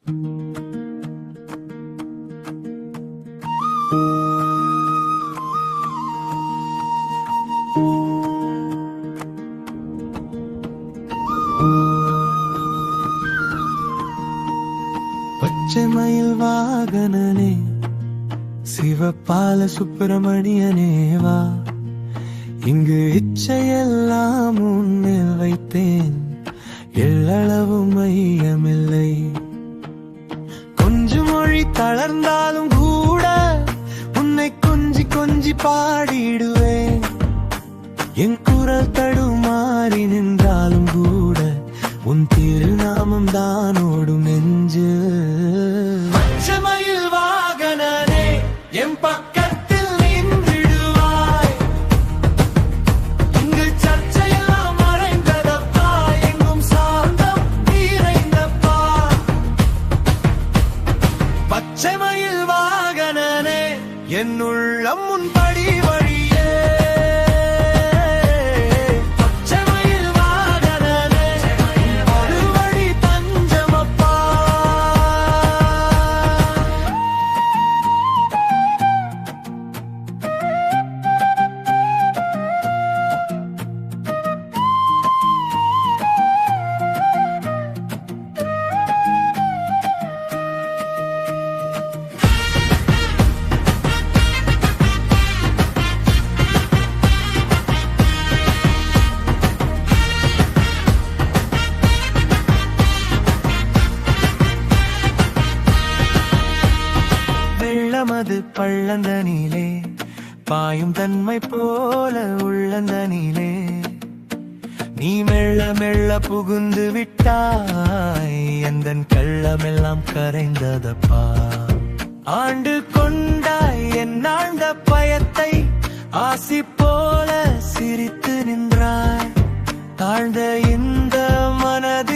பச்சை மயில் வாகனனே சிவபால சுப்பிரமணியனேவா, இங்கு இச்சையெல்லாம் முன்னில் வைத்தேன், எள்ளளவு மையமில்லை. கொஞ்சம் மொழி தளர்ந்தாலும் கூட உன்னை கொஞ்சி கொஞ்சி பாடிடுவேன். என் குரல் தடுமாறி நின்றாலும் கூட உன் திருநாமம் தான் ஓடும் நெஞ்சு. பச்சைமயில் வாகனனே என் பக்கத்தில் நின்றிடுவாய், இங்கு சர்ச்சையெல்லாம் மறைந்ததப்பா, எங்கும் சாந்தம் நிறைந்தப்பா. பச்சைமயில் வாகனனே என் உள்ளம் உன் படி வழியே. வெள்ளமது பள்ளந்தனிலே பாயும் தன்மை போல உள்ளந்தனிலே நீ மெல்ல மெல்ல புகுந்து விட்டாய், எந்தன் கள்ளமெல்லாம் கரைந்ததப்பா. ஆண்டு கொண்டாய் என் ஆழ்ந்த பயத்தை, ஆசி போல சிரித்து நின்றாய். தாழ்ந்த இந்த மனதில்